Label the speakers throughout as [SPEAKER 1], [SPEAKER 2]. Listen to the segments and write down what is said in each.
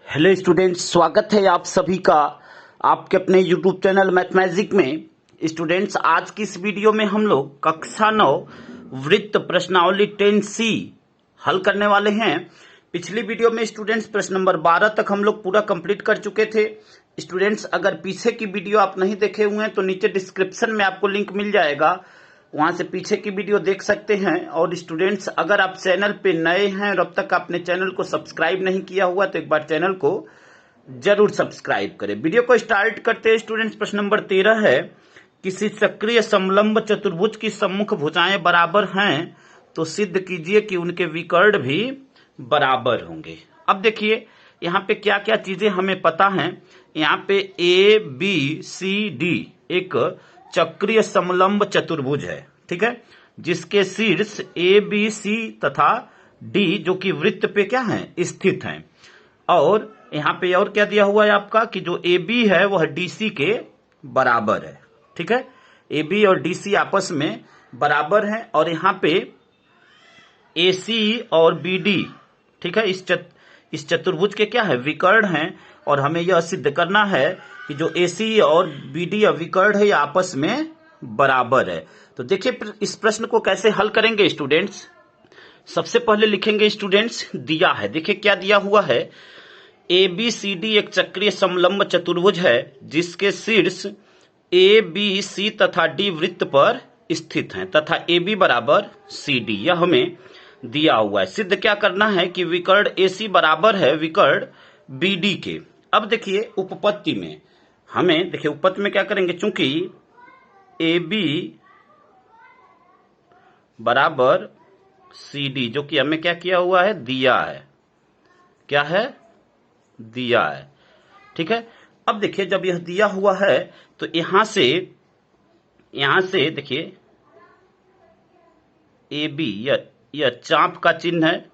[SPEAKER 1] Hello students, स्वागत है आप सभी का आपके अपने यूट्यूब चैनल मैथमेटिक्स में। स्टूडेंट्स, आज की इस वीडियो में हम लोग कक्षा 9 वृत्त प्रश्नावली 10C हल करने वाले हैं। पिछली वीडियो में स्टूडेंट्स प्रश्न नंबर 12 तक हम लोग पूरा कंप्लीट कर चुके थे। स्टूडेंट्स, अगर पीछे की वीडियो आप नहीं देखे हुए हैं तो नीचे डिस्क्रिप्शन में आपको लिंक मिल जाएगा, वहां से पीछे की वीडियो देख सकते हैं। और स्टूडेंट्स, अगर आप चैनल पे नए हैं और अब तक आपने चैनल को सब्सक्राइब नहीं किया हुआ तो एक बार चैनल को जरूर सब्सक्राइब करें। वीडियो को स्टार्ट करते हैं स्टूडेंट्स। प्रश्न नंबर 13 है, किसी चक्रीय समलंब चतुर्भुज की सम्मुख भुजाएं बराबर हैं तो सिद्ध कीजिए कि उनके विकर्ण भी बराबर होंगे। अब देखिए यहाँ पे क्या क्या चीजें हमें पता है। यहाँ पे ए बी सी डी एक चक्रीय समलंब चतुर्भुज है, ठीक है, जिसके शीर्ष ए बी सी तथा डी जो कि वृत्त पे क्या है, स्थित हैं। और यहाँ पे और क्या दिया हुआ है आपका कि जो ए बी है वह डीसी के बराबर है, ठीक है। ए बी और डीसी आपस में बराबर हैं और यहाँ पे ए सी और बी डी, ठीक है, इस चतुर्भुज के क्या है, विकर्ण हैं। और हमें यह सिद्ध करना है कि जो एसी और बीडी या विकर्ण है ये आपस में बराबर है। तो देखिए इस प्रश्न को कैसे हल करेंगे स्टूडेंट्स। सबसे पहले लिखेंगे स्टूडेंट्स, दिया है, देखिए क्या दिया हुआ है। ए बी सी डी एक चक्रीय समलंब चतुर्भुज है जिसके शीर्ष ए बी सी तथा डी वृत्त पर स्थित हैं तथा ए बी बराबर सी डी, यह हमें दिया हुआ है। सिद्ध क्या करना है कि विकर्ण एसी बराबर है विकर्ण बीडी के। अब देखिए उपपत्ति में हमें, देखिए उपपत्ति में क्या करेंगे, चूंकि ए बी बराबर सी डी जो कि हमें क्या किया हुआ है, दिया है, क्या है, दिया है, ठीक है। अब देखिए जब यह दिया हुआ है तो यहां से देखिए ए बी यह चाप का चिन्ह है,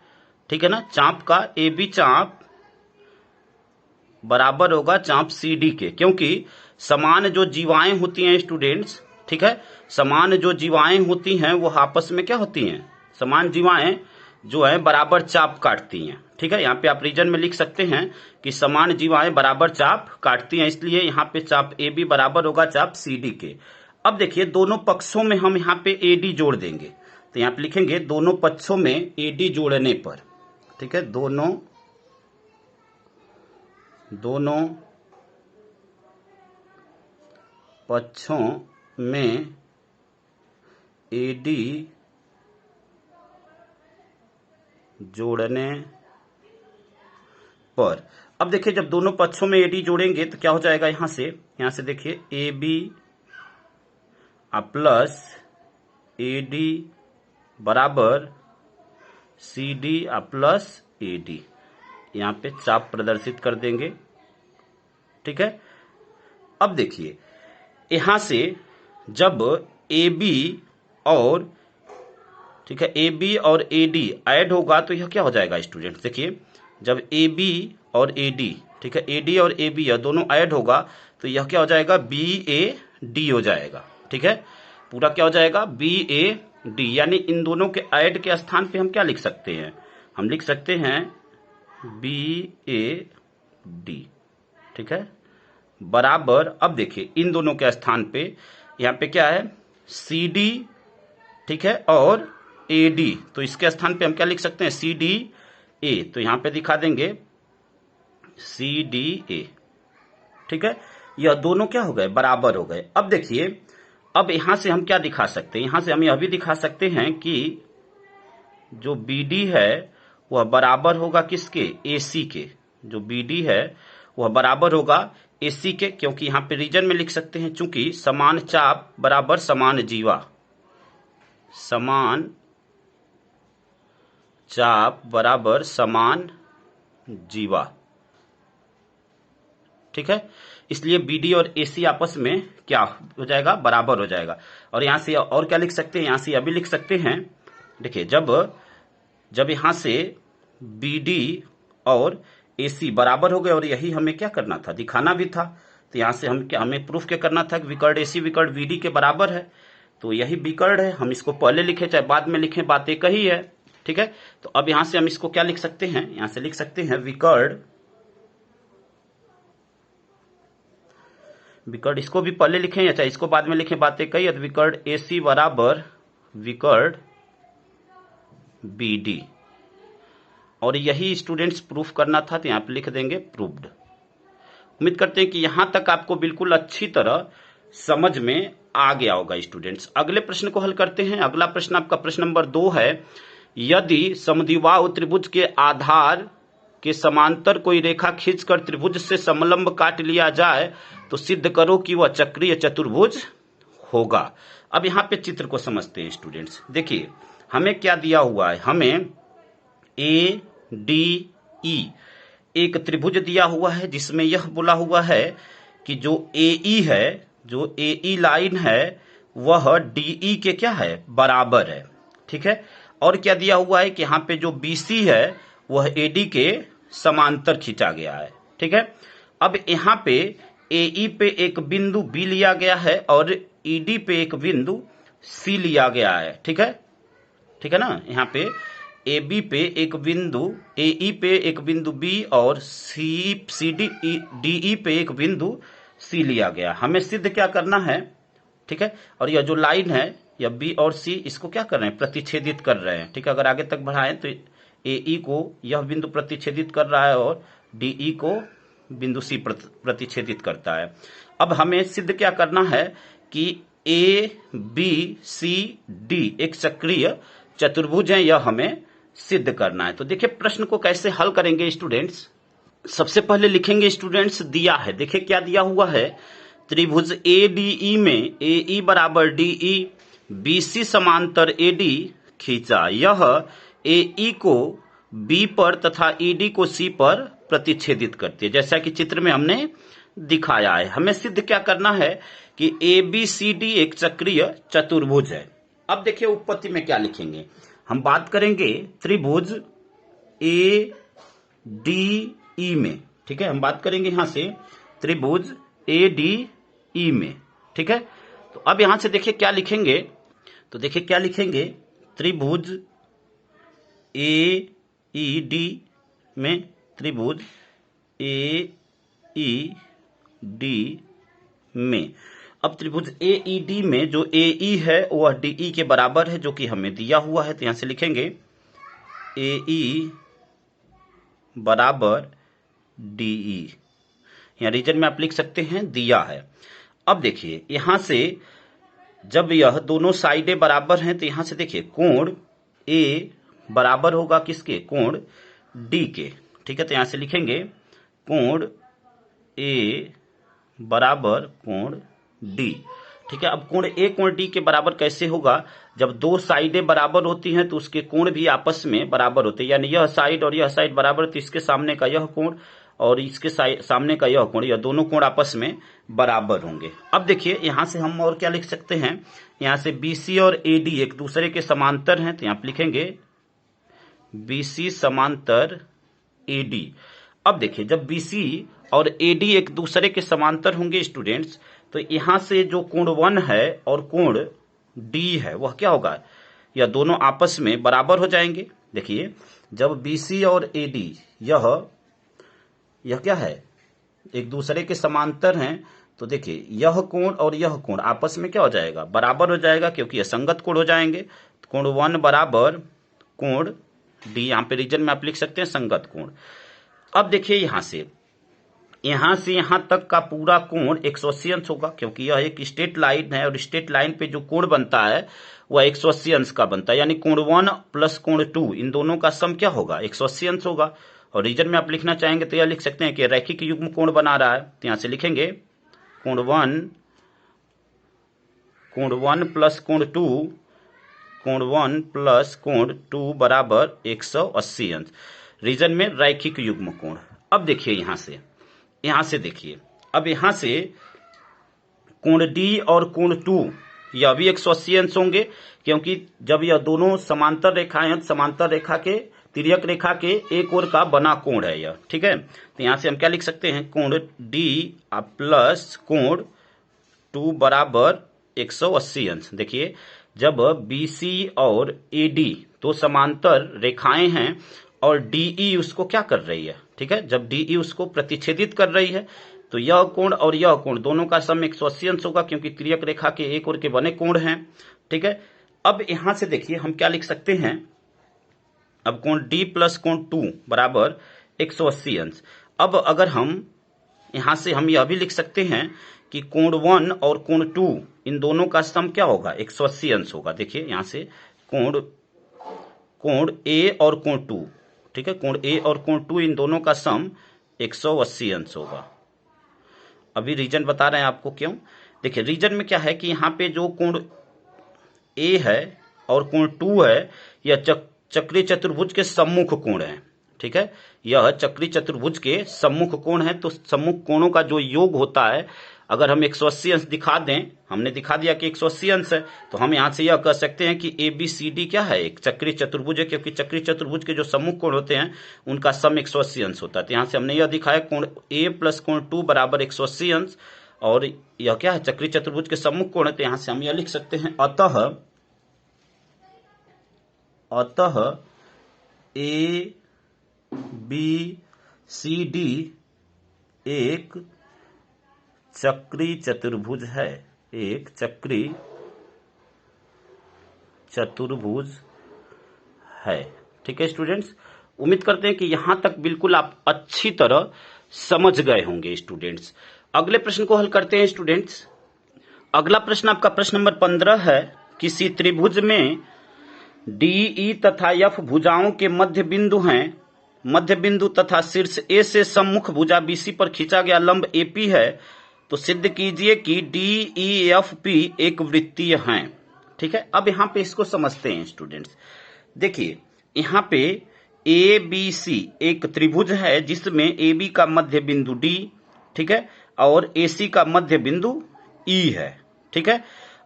[SPEAKER 1] ठीक है ना, चाप का ए बी चाप बराबर होगा चाप सी डी के, क्योंकि समान जो जीवाएं होती हैं स्टूडेंट्स, ठीक है, समान जो जीवाएं होती हैं वो आपस में क्या होती हैं, समान जीवाएं जो है बराबर चाप काटती हैं, ठीक है। यहाँ पे आप रीजन में लिख सकते हैं कि समान जीवाएं बराबर चाप काटती हैं, इसलिए यहाँ पे चाप ए बी बराबर होगा चाप सी डी के। अब देखिए दोनों पक्षों में हम यहाँ पे ए डी जोड़ देंगे, तो यहाँ पे लिखेंगे दोनों पक्षों में ए डी जोड़ने पर, ठीक है, दोनों पक्षों में एडी जोड़ने पर। अब देखिए जब दोनों पक्षों में एडी जोड़ेंगे तो क्या हो जाएगा, यहां से देखिए A B plus A D बराबर C D plus A D, यहां पे चाप प्रदर्शित कर देंगे, ठीक है। अब देखिए यहां से जब ए बी और, ठीक है, ए बी और ए डी ऐड होगा तो यह क्या हो जाएगा स्टूडेंट्स, देखिए जब ए बी और ए डी, ठीक है, ए डी और ए बी यह दोनों ऐड होगा तो यह क्या हो जाएगा, बी ए डी हो जाएगा, ठीक है, पूरा क्या हो जाएगा, बी ए डी। यानी इन दोनों के ऐड के स्थान पे हम क्या लिख सकते हैं, हम लिख सकते हैं बी ए डी, ठीक है, बराबर। अब देखिए इन दोनों के स्थान पे यहाँ पे क्या है, सी डी, ठीक है, और ए डी, तो इसके स्थान पे हम क्या लिख सकते हैं, सी डी ए, तो यहाँ पे दिखा देंगे सी डी ए, ठीक है, यह दोनों क्या हो गए, बराबर हो गए। अब देखिए अब यहां से हम क्या दिखा सकते हैं, यहां से हम यह भी दिखा सकते हैं कि जो बी डी है वह बराबर होगा किसके, एसी के, जो बी डी है वह बराबर होगा एसी के, क्योंकि यहां पे रीजन में लिख सकते हैं चूंकि समान चाप बराबर समान जीवा, समान चाप बराबर समान जीवा, ठीक है, इसलिए बीडी और एसी आपस में क्या हो जाएगा, बराबर हो जाएगा। और यहां से और क्या लिख सकते हैं, यहां से अभी लिख सकते हैं, देखिए जब यहां से बीडी और एसी बराबर हो गए और यही हमें क्या करना था, दिखाना भी था, तो यहां से हमें प्रूफ क्या करना था कि विकर्ण एसी विकर्ण बीडी के बराबर है, तो यही विकर्ण है। हम इसको पहले लिखे चाहे बाद में लिखें, बात एक ही है, ठीक है। तो अब यहां से हम इसको क्या लिख सकते हैं, यहां से लिख सकते हैं विकर्ण विकर्ण इसको भी पहले लिखें या चाहे इसको बाद में लिखें, बातें कई। विकर्ण AC बराबर विकर्ण BD, और यही स्टूडेंट्स प्रूफ करना था, तो यहां पे लिख देंगे प्रूव्ड। उम्मीद करते हैं कि यहां तक आपको बिल्कुल अच्छी तरह समझ में आ गया होगा स्टूडेंट्स। अगले प्रश्न को हल करते हैं। अगला प्रश्न आपका प्रश्न नंबर 2 है, यदि समद्विबाहु त्रिभुज के आधार के समांतर कोई रेखा खींचकर त्रिभुज से समलंब काट लिया जाए तो सिद्ध करो कि वह चक्रीय चतुर्भुज होगा। अब यहां पे चित्र को समझते हैं स्टूडेंट्स। देखिए हमें क्या दिया हुआ है, हमें ADE एक त्रिभुज दिया हुआ है जिसमें यह बोला हुआ है कि जो AE है, जो AE लाइन है वह DE के क्या है, बराबर है। ठीक है, और क्या दिया हुआ है कि यहाँ पे जो BC है वह AD के समांतर खींचा गया है। ठीक है, अब यहाँ पे AE पे एक बिंदु B लिया गया है और ED पे एक बिंदु C लिया गया है। ठीक है, ठीक है ना, यहाँ पे AB पे एक बिंदु, AE पे एक बिंदु B और DE पे एक बिंदु C लिया गया। हमें सिद्ध क्या करना है, ठीक है, और यह जो लाइन है यह B और C इसको क्या कर रहे हैं, प्रतिच्छेदित कर रहे हैं। ठीक है, अगर आगे तक बढ़ाएं तो AE को यह बिंदु प्रतिच्छेदित कर रहा है और DE को बिंदु C प्रतिच्छेदित करता है। अब हमें सिद्ध क्या करना है कि ABCD एक चक्रीय चतुर्भुज है, यह हमें सिद्ध करना है। तो देखिए प्रश्न को कैसे हल करेंगे स्टूडेंट्स। सबसे पहले लिखेंगे स्टूडेंट्स, दिया है, देखिए क्या दिया हुआ है, त्रिभुज ADE में AE बराबर DE, BC समांतर AD खींचा, यह AE को B पर तथा ED को C पर प्रतिच्छेदित करती है, जैसा कि चित्र में हमने दिखाया है। हमें सिद्ध क्या करना है कि ABCD एक चक्रीय चतुर्भुज है। अब देखिए उत्पत्ति में क्या लिखेंगे, हम बात करेंगे त्रिभुज ADE में। ठीक है, हम बात करेंगे यहां से त्रिभुज ADE में। ठीक है, तो अब यहां से देखिए क्या लिखेंगे, तो देखिए क्या लिखेंगे, त्रिभुज AED में, त्रिभुज AED में। अब त्रिभुज AED में जो AE है वह DE के बराबर है, जो कि हमें दिया हुआ है। तो यहां से लिखेंगे AE बराबर DE, यहां रीजन में आप लिख सकते हैं दिया है। अब देखिए यहां से जब यह दोनों साइडें बराबर हैं तो यहां से देखिए कोण A बराबर होगा किसके, कोण D के। ठीक है, तो यहां से लिखेंगे कोण A बराबर कोण D। ठीक है, अब कोण A कोण D के बराबर कैसे होगा, जब दो साइडें बराबर होती हैं तो उसके कोण भी आपस में बराबर होते हैं, यानी यह साइड और यह साइड बराबर, तो इसके सामने का यह कोण और इसके सामने का यह कोण, यह दोनों कोण आपस में बराबर होंगे। अब देखिए यहां से हम और क्या लिख सकते हैं, यहां से BC और AD एक दूसरे के समांतर हैं, तो यहां पर लिखेंगे BC समांतर AD। अब देखिए जब BC और AD एक दूसरे के समांतर होंगे स्टूडेंट्स, तो यहां से जो कोण 1 है और कोण D है वह क्या होगा, यह दोनों आपस में बराबर हो जाएंगे। देखिए जब BC और AD यह क्या है, एक दूसरे के समांतर हैं, तो देखिए यह कोण और यह कोण आपस में क्या हो जाएगा, बराबर हो जाएगा, क्योंकि यह संगत कोण हो जाएंगे। कोण 1 बराबर कोण D, यहां पे रीजन में आप लिख सकते हैं संगत कोण। अब देखिए यहां से यहां तक का पूरा कोण 180 अंश होगा, क्योंकि यह एक स्ट्रेट लाइन है और स्ट्रेट लाइन पे जो कोण बनता है वह 180 अंश का बनता है, यानी कोण 1 प्लस कोण 2 इन दोनों का सम क्या होगा, 180 अंश होगा। और रीजन में आप लिखना चाहेंगे तो यह लिख सकते हैं कि रैखिक युग्म कोण बना रहा है, तो यहां से लिखेंगे कोण 1 प्लस कोण 2, कोण 1 प्लस कोण 2 बराबर 180 अंश, रीजन में रैखिक युग्म कोण। अब देखिए यहां से देखिए, अब यहां से कोण D और कोण 2 यह भी 180 अंश होंगे, क्योंकि जब यह दोनों समांतर रेखाएं हैं, समांतर रेखा के तिर्यक रेखा के एक ओर का बना कोण है यह। ठीक है, तो यहां से हम क्या लिख सकते हैं, कोण D प्लस कोण 2 बराबर 180 अंश। देखिए जब BC और AD तो समांतर रेखाएं हैं और DE उसको क्या कर रही है, ठीक है, जब DE उसको प्रतिच्छेदित कर रही है तो यह कोण और यह कोण दोनों का सम 180 अंश होगा, क्योंकि तिर्यक रेखा के एक और के बने कोण हैं। ठीक है, अब यहां से देखिए हम क्या लिख सकते हैं। अब कोण D प्लस कोण 2 बराबर 180 अंश। अब अगर हम यहां से हम यह भी लिख सकते हैं कि कोण 1 और कोण 2 इन दोनों का सम क्या होगा, 180 अंश होगा। देखिए यहां से कोण A और कोण 2, ठीक है, कोण A और कोण 2 इन दोनों का सम 180 अंश होगा। अभी रीजन बता रहे हैं आपको क्यों। देखिए रीजन में क्या है कि यहाँ पे जो कोण A है और कोण 2 है, यह चक्रीय चतुर्भुज के सम्मुख कोण है। ठीक है, यह चक्रीय चतुर्भुज के सम्मुख कोण है। तो सम्मुख कोणों का जो योग होता है, अगर हम 180 अंश दिखा दें, हमने दिखा दिया कि 180 अंश है, तो हम यहां से यह कह सकते हैं कि ABCD क्या है, एक चक्रीय चतुर्भुज है, क्योंकि चक्रीय चतुर्भुज के जो सम्मुख कोण होते हैं उनका सम 180 अंश होता है। तो यहां से हमने यह दिखाया कोण A प्लस कोण 2 बराबर 180 अंश, और यह क्या है, चक्रीय चतुर्भुज के सम्मुख कोण है। तो यहां से हम यह लिख सकते हैं, अतः ABCD एक चक्रीय चतुर्भुज है, एक चक्रीय चतुर्भुज है। ठीक है स्टूडेंट्स, उम्मीद करते हैं कि यहां तक बिल्कुल आप अच्छी तरह समझ गए होंगे स्टूडेंट्स। अगले प्रश्न को हल करते हैं स्टूडेंट्स। अगला प्रश्न आपका प्रश्न नंबर 15 है। किसी त्रिभुज में DE तथा F भुजाओं के मध्य बिंदु हैं। मध्य बिंदु तथा शीर्ष A से सम्मुख भुजा BC पर खींचा गया लंब AP है। तो सिद्ध कीजिए कि DEFP एक वृत्तीय हैं। ठीक है, अब यहां पे इसको समझते हैं स्टूडेंट्स। देखिए यहां पे ABC एक त्रिभुज है जिसमें AB का मध्य बिंदु D, ठीक है, और AC का मध्य बिंदु E है। ठीक है,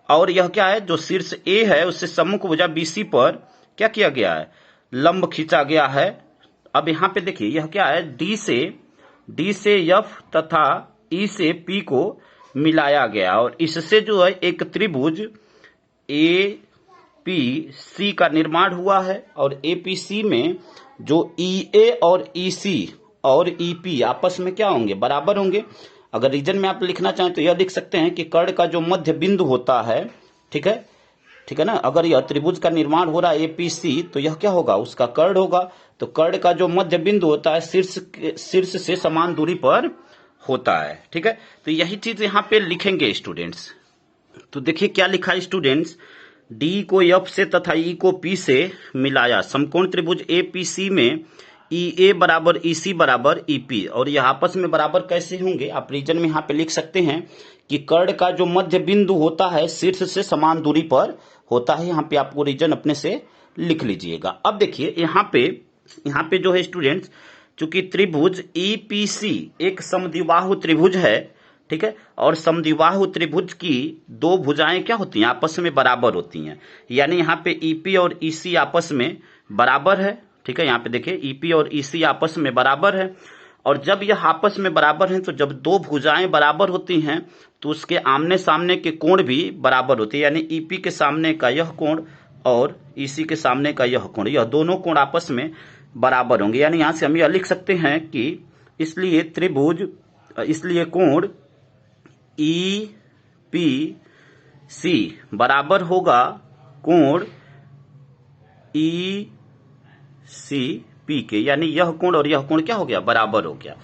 [SPEAKER 1] और यह क्या है, जो शीर्ष A है उससे सम्मुख भुजा BC पर क्या किया गया है, लंब खींचा गया है। अब यहां पे देखिए यह क्या है, D से F तथा E से P को मिलाया गया, और इससे जो है एक त्रिभुज APC का निर्माण हुआ है। और APC में जो EA और EC और EP आपस में क्या होंगे, बराबर होंगे। अगर रीजन में आप लिखना चाहें तो यह लिख सकते हैं कि कर्ण का जो मध्य बिंदु होता है, ठीक है ना, अगर यह त्रिभुज का निर्माण हो रहा है APC, तो यह क्या होगा, उसका कर्ण होगा। तो कर्ण का जो मध्य बिंदु होता है शीर्ष से समान दूरी पर होता है। ठीक है, तो यही चीज यहां पे लिखेंगे स्टूडेंट्स। तो देखिए क्या लिखा है स्टूडेंट्स, D को F से तथा E को P से मिलाया। समकोण त्रिभुज APC में EA बराबर EC बराबर EP, और यह आपस में बराबर कैसे होंगे, आप रीजन में यहां पे लिख सकते हैं कि कर्ण का जो मध्य बिंदु होता है शीर्ष से समान दूरी पर होता है। यहां पे आपको रीजन अपने से लिख लीजिएगा। अब देखिए यहां पे जो है स्टूडेंट्स, चूंकि त्रिभुज EPC एक समद्विबाहु त्रिभुज है, ठीक है, और समद्विबाहु त्रिभुज की दो भुजाएं क्या होती हैं, आपस में बराबर होती हैं। यानी यहाँ पे EP और EC आपस में बराबर है। ठीक है, यहाँ पे देखिए EP और EC आपस में बराबर है, और जब यह आपस में बराबर हैं तो जब दो भुजाएं बराबर होती हैं तो उसके आमने सामने के कोण भी बराबर होते हैं। यानी EP के सामने का यह कोण और EC के सामने का यह कोण, यह दोनों कोण आपस में बराबर होंगे। यानी यहां से हम यह लिख सकते हैं कि इसलिए कोण EPC बराबर होगा कोण ECP के, यानी यह कोण और यह कोण क्या हो गया, बराबर हो गया।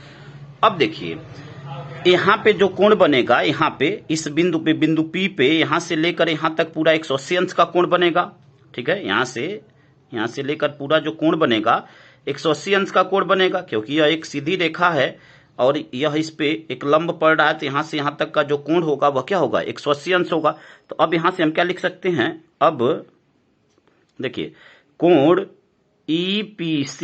[SPEAKER 1] अब देखिए यहां पे जो कोण बनेगा, यहां पे इस बिंदु P पे यहां से लेकर यहां तक पूरा 180 अंश का कोण बनेगा। ठीक है, यहां से लेकर पूरा जो कोण बनेगा 180 अंश का कोण बनेगा, क्योंकि यह एक सीधी रेखा है और यह इस पे एक लंब पड़ रहा है। तो यहां से यहां तक का जो कोण होगा वह क्या होगा, 180 अंश होगा। तो अब यहां से हम क्या लिख सकते हैं, अब देखिए कोण EPC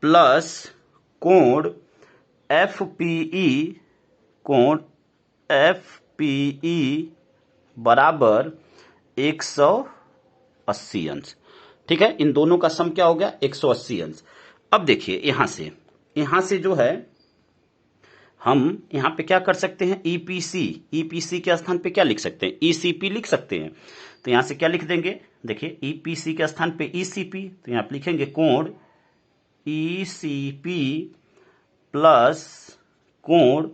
[SPEAKER 1] प्लस कोण FPE बराबर 180 अंश। ठीक है, इन दोनों का सम क्या हो गया, 180 अंश। अब देखिए यहां से जो है हम यहां पे क्या कर सकते हैं, EPC के स्थान पे क्या लिख सकते हैं, ECP लिख सकते हैं। तो यहां से क्या लिख देंगे, देखिए EPC के स्थान पे ECP, तो यहां पे लिखेंगे कोण ECP प्लस कोण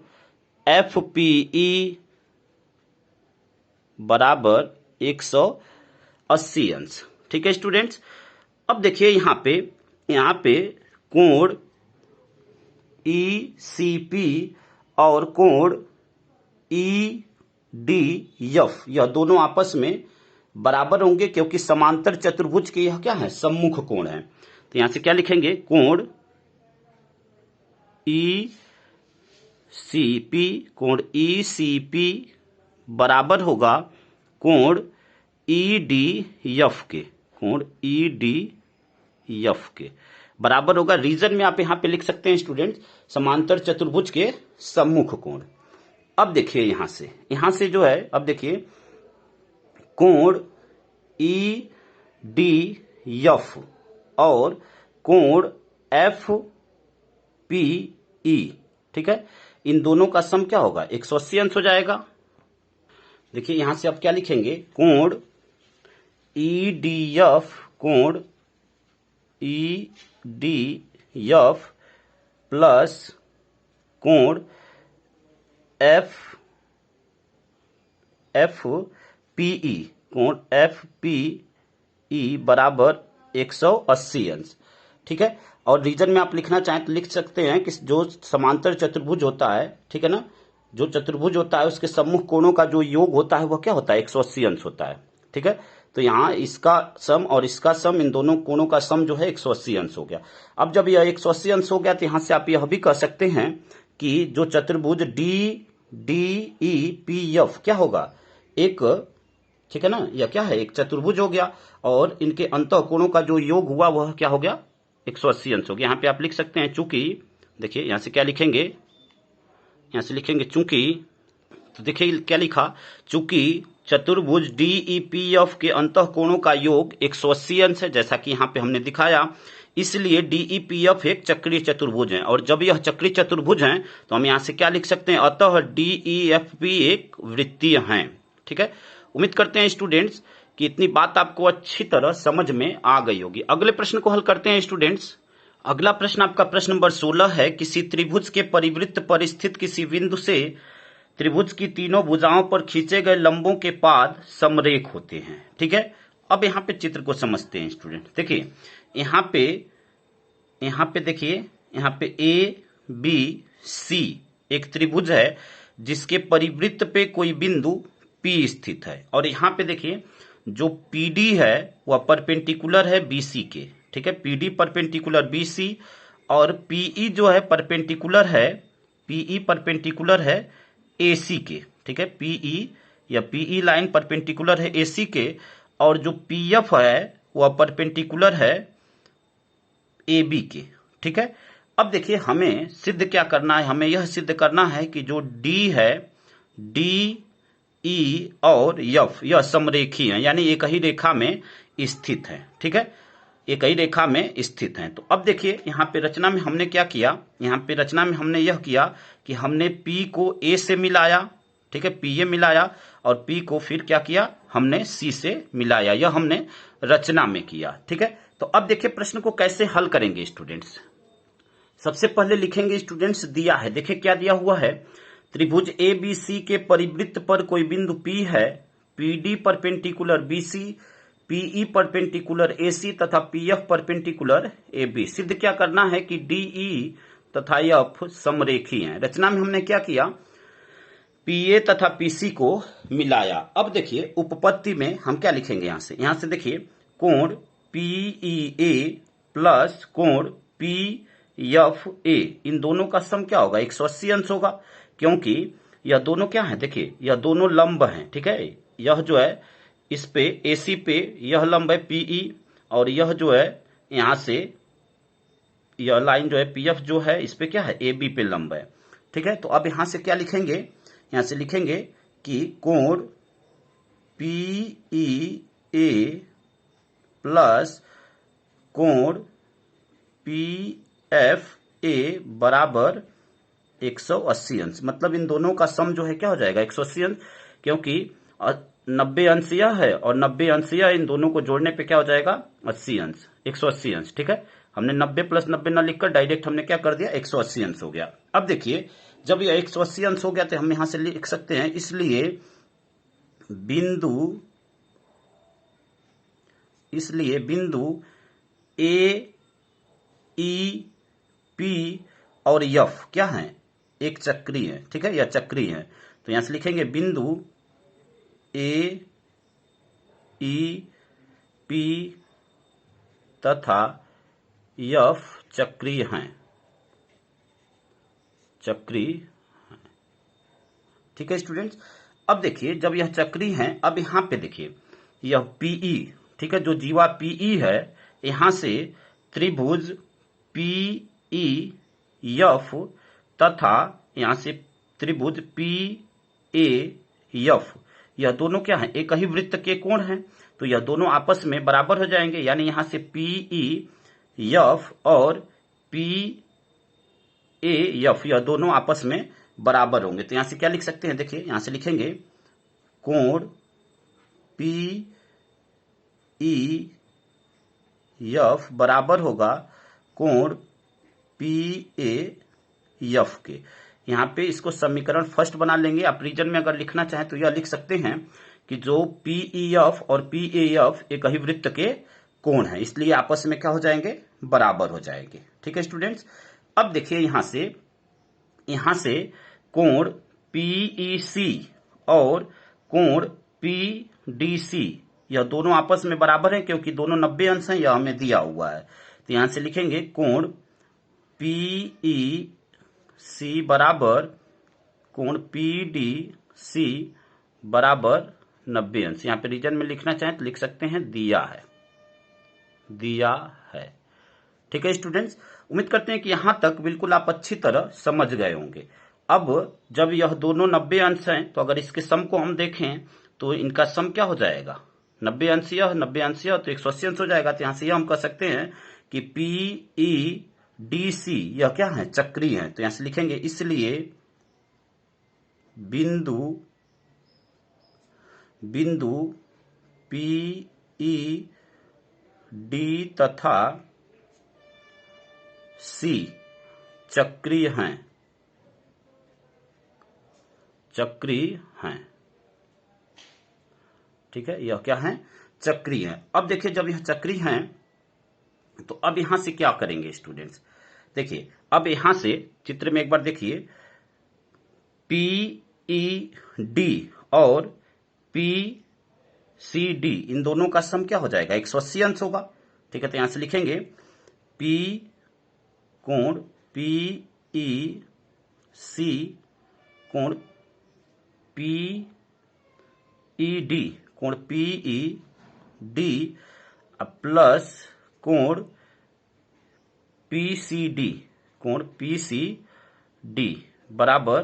[SPEAKER 1] FPE बराबर 180 अंश। ठीक है स्टूडेंट्स, अब देखिए यहाँ पे कोण ECP और कोण EDF यह दोनों आपस में बराबर होंगे, क्योंकि समांतर चतुर्भुज के यह क्या है, सम्मुख कोण है। तो यहां से क्या लिखेंगे, कोण ECP बराबर होगा कोण EDF के, कोण EDF के बराबर होगा। रीजन में आप यहां पे लिख सकते हैं स्टूडेंट, समांतर चतुर्भुज के सम्मुख कोण। अब देखिए यहां से जो है, अब देखिए कोण EDF और कोण FPE, ठीक है, इन दोनों का सम क्या होगा, 180 अंश हो जाएगा। देखिए यहां से आप क्या लिखेंगे, कोण EDF प्लस कोण FPE बराबर 180 अंश। ठीक है, और रीजन में आप लिखना चाहें तो लिख सकते हैं कि जो समांतर चतुर्भुज होता है, ठीक है ना, जो चतुर्भुज होता है उसके सम्मुख कोणों का जो योग होता है वह क्या होता है, 180 अंश होता है। ठीक है, तो यहाँ इसका सम और इसका सम, इन दोनों कोणों का सम जो है 180 अंश हो गया। अब जब यह 180 अंश हो गया तो यहां से आप यह भी कह सकते हैं कि जो चतुर्भुज DEPF क्या होगा, एक, ठीक है ना, यह क्या है, एक चतुर्भुज हो गया, और इनके अंतः कोणों का जो योग हुआ वह क्या हो गया, 180 अंश हो गया। यहाँ पे आप लिख सकते हैं चूंकि, देखिए यहां से क्या लिखेंगे, यहां से लिखेंगे चूंकि, तो देखिए क्या लिखा, चूंकि चतुर्भुज DEPF के अंतः कोणों का योग 180 अंश है, जैसा कि यहाँ पे हमने दिखाया, इसलिए DEPF एक चक्रीय चतुर्भुज है। और जब यह चक्रीय चतुर्भुज है तो हम यहाँ से क्या लिख सकते हैं, अतः DEFP एक वृत्तीय है। ठीक है, उम्मीद करते हैं स्टूडेंट्स कि इतनी बात आपको अच्छी तरह समझ में आ गई होगी। अगले प्रश्न को हल करते हैं स्टूडेंट्स। अगला प्रश्न आपका प्रश्न नंबर 16 है, किसी त्रिभुज के परिवृत्त पर स्थित किसी बिंदु से त्रिभुज की तीनों भुजाओं पर खींचे गए लंबों के पाद समरेख होते हैं। ठीक है, अब यहाँ पे चित्र को समझते हैं स्टूडेंट। देखिए यहाँ पे देखिए, यहाँ पे ABC एक त्रिभुज है जिसके परिवृत्त पे कोई बिंदु P स्थित है, और यहाँ पे देखिए जो PD है वह परपेंडिकुलर है BC के। ठीक है, PD परपेंडिकुलर BC, और PE जो है परपेंडिकुलर है, PE परपेंडिकुलर है AC के। ठीक है, PE लाइन परपेंडिकुलर है AC के, और जो PF है वह परपेंडिकुलर है AB के। ठीक है, अब देखिए हमें सिद्ध क्या करना है, हमें यह सिद्ध करना है कि जो D है, DE और F यह समरेखी है, यानी एक ही रेखा में स्थित है। ठीक है, एक ही रेखा में स्थित है। तो अब देखिए यहाँ पे रचना में हमने क्या किया, यहाँ पे रचना में हमने यह किया कि हमने P को A से मिलाया, ठीक है, PA मिलाया, और P को फिर क्या किया, हमने C से मिलाया, यह हमने रचना में किया। ठीक है, तो अब देखिए प्रश्न को कैसे हल करेंगे स्टूडेंट्स। सबसे पहले लिखेंगे स्टूडेंट्स, दिया है, देखिए क्या दिया हुआ है, त्रिभुज ABC के परिवृत्त पर कोई बिंदु P है, PD perpendicular BC, PE perpendicular AC तथा PF परपेंडिकुलर AB। सिद्ध क्या करना है कि DE तथा F समरेखी हैं। रचना में हमने क्या किया, PA तथा PC को मिलाया। अब देखिए उपपत्ति में हम क्या लिखेंगे, यहां से देखिए कोण PEA प्लस कोण PFA, इन दोनों का सम क्या होगा, 180 अंश होगा, क्योंकि यह दोनों क्या है, देखिए यह दोनों लंब हैं। ठीक है, यह जो है इस पे AC पे यह लंब है PE, और यह जो है यहां से यह लाइन जो है PF जो है इस पे क्या है, AB पे लंब है। ठीक है, तो अब यहां से क्या लिखेंगे, यहां से लिखेंगे कि कोण PEA प्लस कोण PFA बराबर 180 अंश। मतलब इन दोनों का सम जो है क्या हो जाएगा, 180 अंश, क्योंकि 90 अंश यह है और 90 अंश यह, इन दोनों को जोड़ने पे क्या हो जाएगा, 80 अंश, 180 अंश। ठीक है, हमने 90 प्लस 90 न लिखकर डायरेक्ट हमने क्या कर दिया, 180 अंश हो गया। अब देखिए जब यह 180 अंश हो गया तो हम यहां से लिख सकते हैं, इसलिए बिंदु ए, ई, पी और एफ क्या है, एक चक्री है। ठीक है, यह चक्री है। तो यहां से लिखेंगे बिंदु ए, ई, पी तथा एफ चक्रीय हैं, ठीक है स्टूडेंट्स। अब देखिए जब यह चक्री है, अब यहां पे देखिए यह पीई, ठीक है, जो जीवा पीई है, यहां से त्रिभुज पीई एफ तथा यहां से त्रिभुज पी ए एफ, यह दोनों क्या है, एक ही वृत्त के कोण हैं, तो यह दोनों आपस में बराबर हो जाएंगे। यानी यहां से पीई एफ और पी ए एफ यह दोनों आपस में बराबर होंगे। तो यहां से क्या लिख सकते हैं, देखिए यहां से लिखेंगे कोण पी ई एफ बराबर होगा कोण पी ए एफ के। यहां पे इसको समीकरण फर्स्ट बना लेंगे। आप रीजन में अगर लिखना चाहें तो यह लिख सकते हैं कि जो पीई एफ और पीए एफ एक ही वृत्त के कोण है, इसलिए आपस में क्या हो जाएंगे, बराबर हो जाएंगे। ठीक है स्टूडेंट्स। अब देखिए यहां से कोण पीईसी और कोण पीडीसी यह दोनों आपस में बराबर हैं, क्योंकि दोनों 90 अंश हैं, यह हमें दिया हुआ है। तो यहां से लिखेंगे कोण पीईसी बराबर कोण पीडीसी बराबर 90 अंश। यहां पे रीजन में लिखना चाहें तो लिख सकते हैं दिया है। ठीक है स्टूडेंट्स, उम्मीद करते हैं कि यहां तक बिल्कुल आप अच्छी तरह समझ गए होंगे। अब जब यह दोनों 90 अंश हैं, तो अगर इसके सम को हम देखें तो इनका सम क्या हो जाएगा, 90 अंश यह 90 अंश यह, तो 180 अंश हो जाएगा। तो यहां से यह हम कह सकते हैं कि पीई डीसी यह क्या है, चक्री है। तो यहां से लिखेंगे इसलिए बिंदु पीई डी तथा सी चक्रीय हैं। ठीक है, यह क्या है, चक्रीय है। अब देखिए जब यह चक्रीय हैं तो अब यहां से क्या करेंगे स्टूडेंट्स, देखिए अब यहां से चित्र में एक बार देखिए, पीई डी और पी डी इन दोनों का सम क्या हो जाएगा, 180 अंश होगा। ठीक है, तो यहां से लिखेंगे पी कोण पीई सी कोण पीई डी प्लस कोण पीसीडी बराबर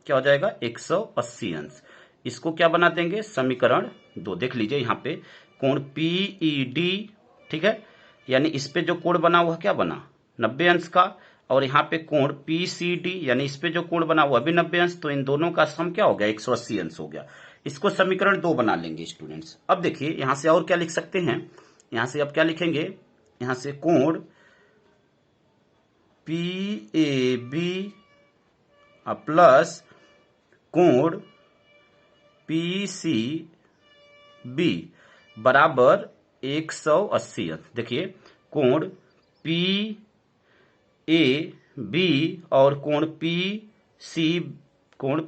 [SPEAKER 1] क्या हो जाएगा, 180 अंश। इसको क्या बना देंगे, समीकरण 2। देख लीजिए यहां पे कोण पीईडी, ठीक है, यानी इस पे जो कोण बना हुआ क्या बना, 90 अंश का, और यहाँ पे कोण पीसीडी यानी इस पे जो कोण बना हुआ भी 90 अंश, तो इन दोनों का सम क्या हो गया, 180 अंश हो गया। इसको समीकरण 2 बना लेंगे स्टूडेंट्स। अब देखिए यहां से और क्या लिख सकते हैं, यहां से अब क्या लिखेंगे, यहां से कोण पीएबी प्लस कोण पीसीबी बराबर 180 अंश। देखिए कोण पीएबी और कोण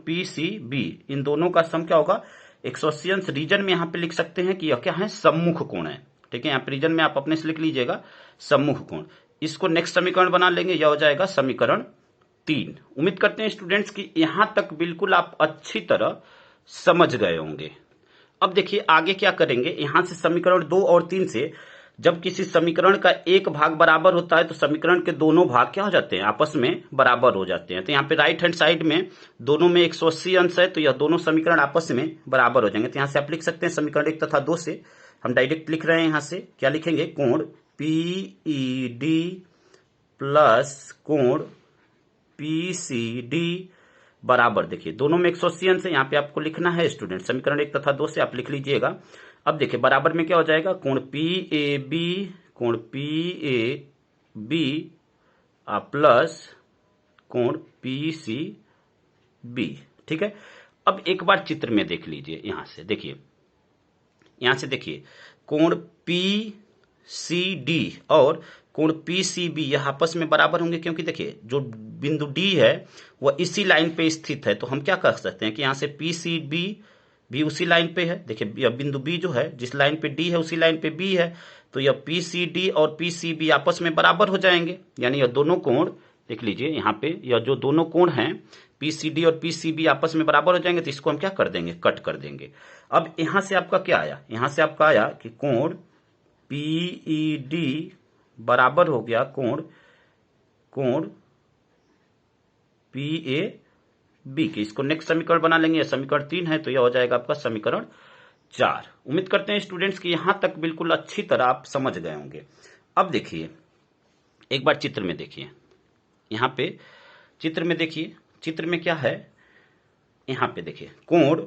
[SPEAKER 1] पीसीबी इन दोनों का सम क्या होगा, 180 अंश। रीजन में यहां पे लिख सकते हैं कि यह क्या है, सम्मुख कोण है। ठीक है, यहां पे रीजन में आप अपने से लिख लीजिएगा सम्मुख कोण। इसको नेक्स्ट समीकरण बना लेंगे, यह हो जाएगा समीकरण 3। उम्मीद करते हैं स्टूडेंट्स कि यहां तक बिल्कुल आप अच्छी तरह समझ गए होंगे। अब देखिए आगे क्या करेंगे, यहां से समीकरण 2 और 3 से जब किसी समीकरण का एक भाग बराबर होता है तो समीकरण के दोनों भाग क्या हो जाते हैं, आपस में बराबर हो जाते हैं। तो यहाँ पे राइट हैंड साइड में दोनों में 180 अंश है, तो यह दोनों समीकरण आपस में बराबर हो जाएंगे। तो यहां से आप लिख सकते हैं समीकरण 1 तथा 2 से हम डायरेक्ट लिख रहे हैं, यहां से क्या लिखेंगे, कोण पीईडी प्लस कोण पीसीडी बराबर, देखिए दोनों में 180 अंश है, यहाँ पे आपको लिखना है स्टूडेंट, समीकरण 1 तथा 2 से आप लिख लीजिएगा। अब देखिए बराबर में क्या हो जाएगा, कोण पीएबी बी प्लस कोण पी सी बी। ठीक है, अब एक बार चित्र में देख लीजिए, यहां से देखिए, यहां से देखिए कोण पी सी डी और कोण पी सी बी यह आपस में बराबर होंगे, क्योंकि देखिए जो बिंदु डी है वह इसी लाइन पे स्थित है। तो हम क्या कर सकते हैं कि यहां से पी सी बी भी उसी लाइन पे है। देखिए यह बिंदु बी जो है, जिस लाइन पे डी है उसी लाइन पे बी है, तो यह पी सी डी और पी सी बी आपस में बराबर हो जाएंगे। यानी यह दोनों कोण, देख लीजिए यहाँ पे, यह जो दोनों कोण हैं पी सी डी और पी सी बी आपस में बराबर हो जाएंगे। तो इसको हम क्या कर देंगे, कट कर देंगे। अब यहां से आपका क्या आया, यहां से आपका आया कि कोण पीई डी बराबर हो गया कोण पी ए बी के। इसको नेक्स्ट समीकरण बना लेंगे, समीकरण 3 है, तो यह हो जाएगा आपका समीकरण 4। उम्मीद करते हैं स्टूडेंट्स कि यहां तक बिल्कुल अच्छी तरह आप समझ गए होंगे। अब देखिए एक बार चित्र में देखिए, यहां पे चित्र में देखिए, चित्र में क्या है, यहां पे देखिए कोण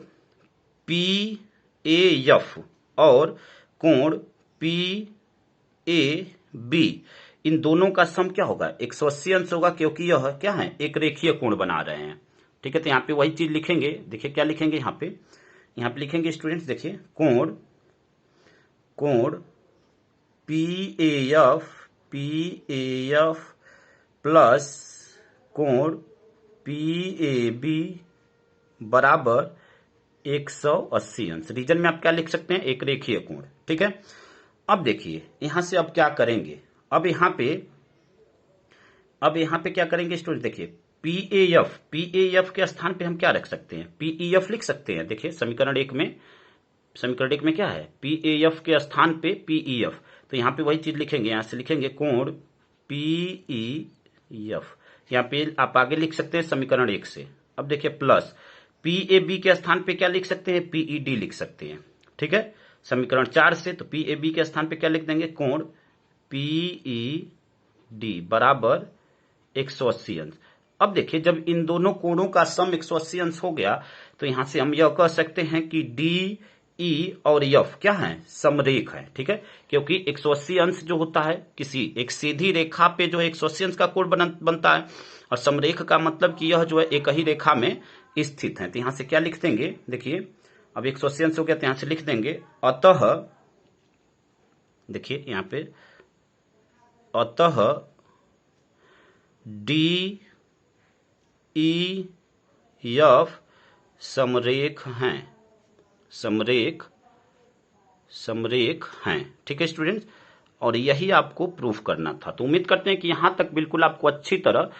[SPEAKER 1] पी ए एफ और कोण पी ए बी, इन दोनों का सम क्या होगा, 180 अंश होगा, क्योंकि यह क्या है, एक रेखीय कोण बना रहे हैं। ठीक है, तो यहाँ पे वही चीज लिखेंगे। देखिए क्या लिखेंगे यहाँ पे लिखेंगे स्टूडेंट्स, देखिए कोण पी ए एफ प्लस कोण पी ए बी बराबर 180 अंश। रीजन में आप क्या लिख सकते हैं, एक रेखीय कोण। ठीक है, अब देखिए यहां से अब क्या करेंगे, अब यहां पे क्या करेंगे स्टूडेंट, देखिए पीएएफ के स्थान पे हम क्या रख सकते हैं, पीईएफ लिख सकते हैं। देखिए समीकरण एक में क्या है, पीएएफ के स्थान पे पीईएफ, तो यहां पे वही चीज लिखेंगे, यहां से लिखेंगे कोण पीईएफ। यहां पे आप आगे लिख सकते हैं समीकरण 1 से। अब देखिए प्लस पीएबी के स्थान पे क्या लिख सकते हैं, पीईडी लिख सकते हैं। ठीक है, समीकरण 4 से, तो पीएबी के स्थान पे क्या लिख देंगे, कोण पीईडी बराबर 180 अंश। अब देखिए जब इन दोनों कोणों का सम 180 अंश हो गया, तो यहां से हम यह कह सकते हैं कि डी ई और एफ क्या है, समरेख है। ठीक है, क्योंकि 180 अंश जो होता है किसी एक सीधी रेखा पे जो 180 अंश का कोण बनता है, और समरेख का मतलब कि यह जो है एक ही रेखा में स्थित है। तो यहां से क्या लिख देंगे, देखिए अब 180 अंश हो गया, तो यहां से लिख देंगे अतः, देखिए यहां पे अतः डी ई एफ समरेख हैं। ठीक है स्टूडेंट्स, और यही आपको प्रूफ करना था। तो उम्मीद करते हैं कि यहां तक बिल्कुल आपको अच्छी तरह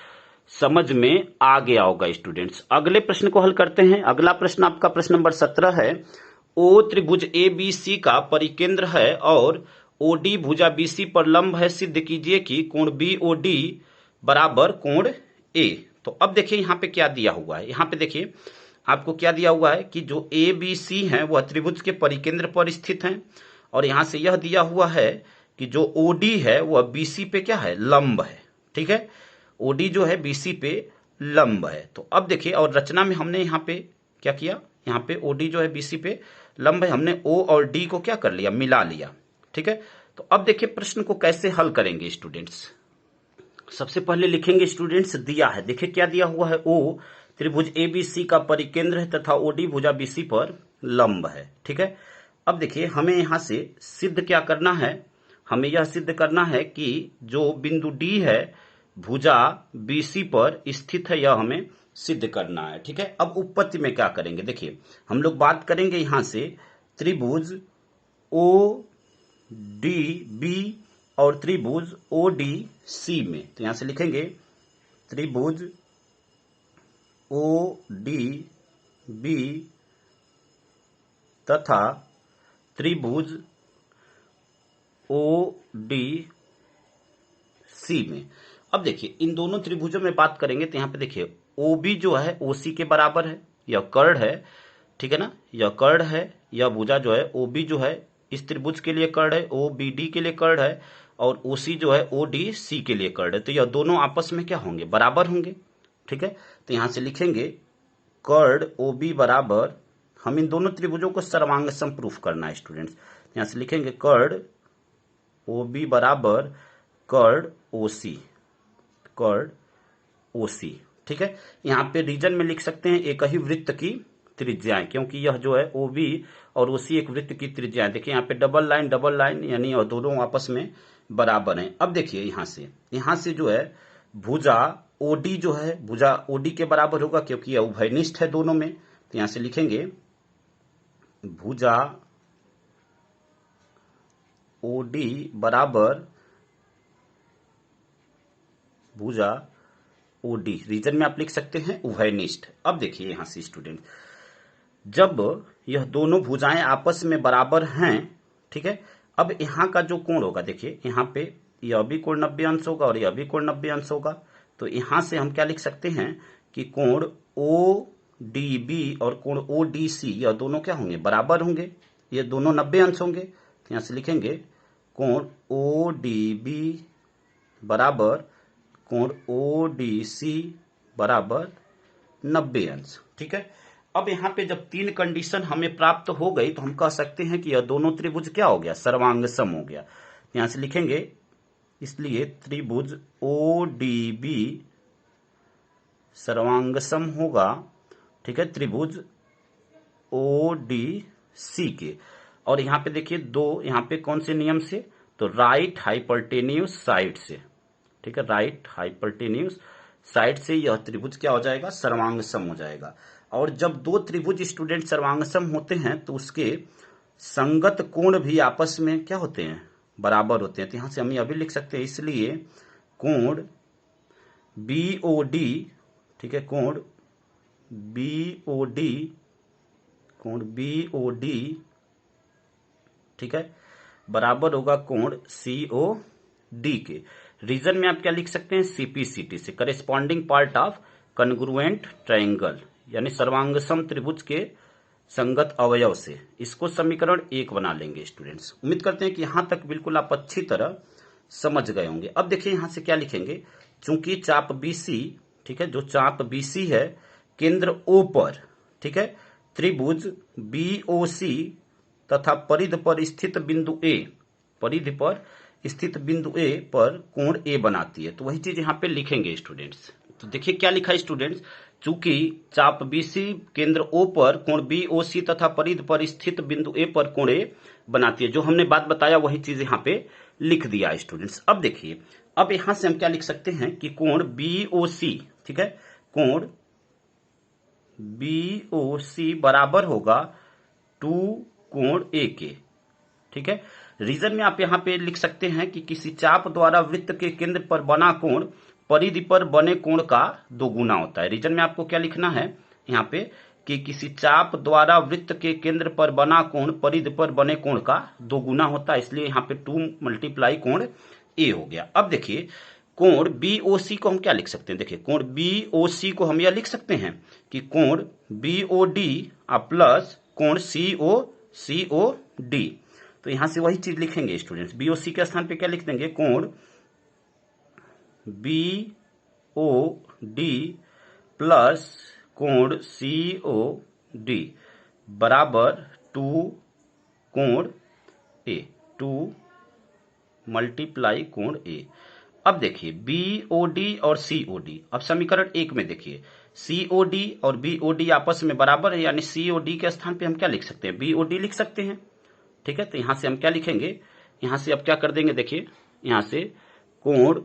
[SPEAKER 1] समझ में आ गया होगा स्टूडेंट्स। अगले प्रश्न को हल करते हैं। अगला प्रश्न आपका प्रश्न नंबर 17 है। ओ त्रिभुज ए बी सी का परिकेंद्र है और ओडी भुजा बीसी पर लंब है, सिद्ध कीजिए कि कोण बीओडी बराबर कोण ए। तो अब देखिए यहां पे क्या दिया हुआ है, यहां पे देखिए आपको क्या दिया हुआ है कि जो ए बी सी है वह त्रिभुज के परिकेंद्र पर स्थित हैं, और यहां से यह दिया हुआ है कि जो ओडी है वह बीसी पे क्या है, लंब है। ठीक है, ओडी जो है बीसी पे लंब है। तो अब देखिए, और रचना में हमने यहाँ पे क्या किया, यहाँ पे ओडी जो है बीसी पे लंब है, हमने ओ और डी को क्या कर लिया, मिला लिया। ठीक है, तो अब देखिए प्रश्न को कैसे हल करेंगे स्टूडेंट्स। सबसे पहले लिखेंगे स्टूडेंट्स, दिया है, देखिए क्या दिया हुआ है, ओ त्रिभुज एबीसी का परिकेंद्र है तथा ओडी भुजा बीसी पर लंब है। ठीक है, अब देखिए हमें यहां से सिद्ध क्या करना है, हमें यह सिद्ध करना है कि जो बिंदु डी है भुजा बीसी पर स्थित है, यह हमें सिद्ध करना है। ठीक है, अब उत्पत्ति में क्या करेंगे, देखिए हम लोग बात करेंगे यहां से त्रिभुज ओ डी बी और त्रिभुज ओ डी सी में। तो यहां से लिखेंगे त्रिभुज ओ डी बी तथा त्रिभुज ओ डी सी में। अब देखिए इन दोनों त्रिभुजों में बात करेंगे, तो यहां पे देखिए ओ बी जो है ओ सी के बराबर है, यह कर्ण है। ठीक है ना, यह कर्ण है, यह भुजा जो है ओ बी जो है इस त्रिभुज के लिए कर्ण है, ओ बी डी के लिए कर्ण है, और ओ सी जो है ओ डी सी के लिए कर्ण है। तो यह दोनों आपस में क्या होंगे, बराबर होंगे। ठीक है, तो यहां से लिखेंगे कर्ण ओ बी बराबर, हम इन दोनों त्रिभुजों को सर्वांग सम प्रूफ करना है स्टूडेंट्स। यहां से लिखेंगे कर्ण ओ बी बराबर कर्ण ओसी, कर्ड ओसी। ठीक है, यहाँ पे रीजन में लिख सकते हैं एक ही वृत्त की त्रिज्याएं, क्योंकि यह जो है ओबी और ओसी एक वृत्त की त्रिज्याएं। देखिए यहाँ पे डबल लाइन यानी और दोनों आपस में बराबर हैं। अब देखिए यहाँ से जो है भुजा ओडी जो है भुजा ओडी के बराबर होगा, क्योंकि यह उभयनिष्ठ है दोनों में। तो यहां से लिखेंगे भुजा ओडी बराबर भुजा ओडी। रीजन में आप लिख सकते हैं उभयनिष्ठ। अब देखिए यहां से स्टूडेंट, जब यह दोनों भुजाएं आपस में बराबर हैं, ठीक है, अब यहां का जो कोण होगा, देखिए यहां पे यह भी कोण 90 अंश होगा और यह भी कोण 90 अंश होगा। तो यहां से हम क्या लिख सकते हैं कि कोण ओ डी बी और कोण ओ डी सी यह दोनों क्या होंगे, बराबर होंगे, ये दोनों 90 अंश होंगे। तो यहां से लिखेंगे कोण ओ डी बी बराबर कोण ओ डी सी बराबर 90 अंश। ठीक है, अब यहां पे जब तीन कंडीशन हमें प्राप्त हो गई तो हम कह सकते हैं कि यह दोनों त्रिभुज क्या हो गया, सर्वांगसम हो गया। यहां से लिखेंगे इसलिए त्रिभुज ओ डी बी सर्वांगसम होगा, ठीक है, त्रिभुज ओ डी सी के। और यहां पे देखिए दो, यहां पे कौन से नियम से, तो राइट हाइपरटेन्यूज साइड से, ठीक है, राइट हाइपरटेन्यूज साइड से यह त्रिभुज क्या हो जाएगा, सर्वांगसम हो जाएगा। और जब दो त्रिभुज स्टूडेंट सर्वांगसम होते हैं तो उसके संगत कोण भी आपस में क्या होते हैं, बराबर होते हैं। तो यहां से हम यह भी लिख सकते हैं, इसलिए कोण बीओडी, ठीक है, कोण बीओडी ठीक है बराबर होगा कोण सीओडी के। रीजन में आप क्या लिख सकते हैं, सीपीसीटी से, corresponding part of congruent triangle, यानी सर्वांगसम त्रिभुज के संगत अवयव से। इसको समीकरण 1 बना लेंगे स्टूडेंट्स। उम्मीद करते हैं कि यहां तक बिल्कुल आप अच्छी तरह समझ गए होंगे। अब देखिए यहां से क्या लिखेंगे, चूंकि चाप बीसी, ठीक है, जो चाप बीसी है केंद्र ओ पर, ठीक है, त्रिभुज बीओसी तथा परिध पर स्थित बिंदु ए, परिधि पर स्थित बिंदु ए पर कोण ए बनाती है। तो वही चीज यहां पे लिखेंगे स्टूडेंट्स। तो देखिए क्या लिखा है स्टूडेंट्स, चूंकि चाप बीसी केंद्र ओ पर कोण बीओसी तथा परिध पर स्थित बिंदु ए पर कोण ए बनाती है, जो हमने बात बताया वही चीज यहां पे लिख दिया है स्टूडेंट्स। अब देखिए, अब यहां से हम क्या लिख सकते हैं कि कोण बीओसी, ठीक है, कोण बीओसी बराबर होगा 2 कोण ए के। ठीक है, रीजन में आप यहां पे लिख सकते हैं कि किसी चाप द्वारा वृत्त के केंद्र पर बना कोण परिधि पर बने कोण का 2 गुना होता है। रीजन में आपको क्या लिखना है यहां पे कि किसी चाप द्वारा वृत्त के केंद्र पर बना कोण परिधि पर बने कोण का 2 गुना होता है, इसलिए यहां पे 2 मल्टीप्लाई कोण ए हो गया। अब देखिए कोण बीओसी को हम क्या लिख सकते हैं, देखिए कोण बीओसी को हम यह लिख सकते हैं कि कोण बीओडी प्लस कोण सीओडी। तो यहां से वही चीज लिखेंगे स्टूडेंट्स, बीओसी के स्थान पे क्या लिख देंगे, कोण बीओडी प्लस कोण सीओडी बराबर 2 कोण ए, 2 मल्टीप्लाई कोण ए। अब देखिए बीओडी और सीओडी, अब समीकरण 1 में देखिए सीओडी और बीओडी आपस में बराबर है, यानी सीओडी के स्थान पे हम क्या लिख सकते हैं, बीओडी लिख सकते हैं। ठीक है, तो यहां से हम क्या लिखेंगे, यहां से अब क्या कर देंगे, देखिए यहां से कोण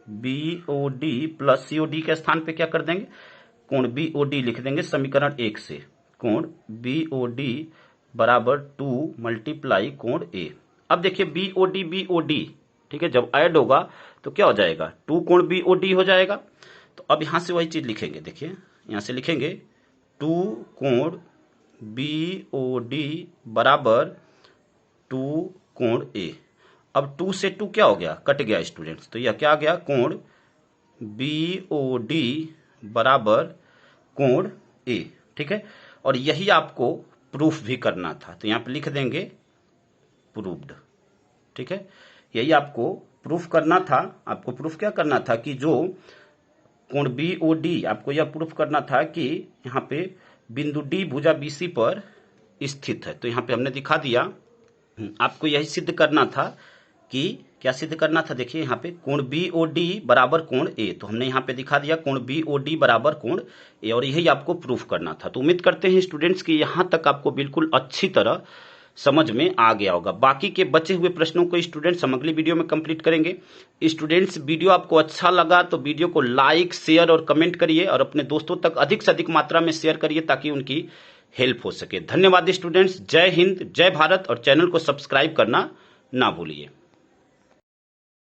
[SPEAKER 1] बीओडी प्लस सीओडी के स्थान पे क्या कर देंगे, कोण बीओडी लिख देंगे समीकरण 1 से, कोण बीओडी बराबर 2 मल्टीप्लाई कोण ए। अब देखिए बीओडी, ठीक है, जब ऐड होगा तो क्या हो जाएगा, 2 कोण बीओडी हो जाएगा। तो अब यहां से वही चीज लिखेंगे, देखिए यहां से लिखेंगे 2 कोण बीओडी बराबर 2 कोण ए। अब 2 से 2 क्या हो गया, कट गया स्टूडेंट्स, तो यह क्या आ गया, कोण बीओडी बराबर कोण ए। ठीक है, और यही आपको प्रूफ भी करना था, तो यहां पे लिख देंगे प्रूव्ड। ठीक है, यही आपको प्रूफ करना था। आपको प्रूफ क्या करना था कि जो कोण बीओडी, आपको यह प्रूफ करना था कि यहां पे बिंदु डी भुजा बीसी पर स्थित है। तो यहां पे हमने दिखा दिया। आपको यही सिद्ध करना था कि क्या सिद्ध करना था। देखिए यहाँ पे कोण BOD बराबर कोण ए, तो हमने यहाँ पे दिखा दिया कोण BOD बराबर कोण ए, और यही आपको प्रूफ करना था। तो उम्मीद करते हैं स्टूडेंट्स कि यहाँ तक आपको बिल्कुल अच्छी तरह समझ में आ गया होगा। बाकी के बचे हुए प्रश्नों को स्टूडेंट्स हम अगली वीडियो में कंप्लीट करेंगे। स्टूडेंट्स वीडियो आपको अच्छा लगा तो वीडियो को लाइक, शेयर और कमेंट करिए, और अपने दोस्तों तक अधिक से अधिक मात्रा में शेयर करिए ताकि उनकी हेल्प हो सके। धन्यवाद स्टूडेंट्स। जय हिंद, जय भारत, और चैनल को सब्सक्राइब करना ना भूलिए।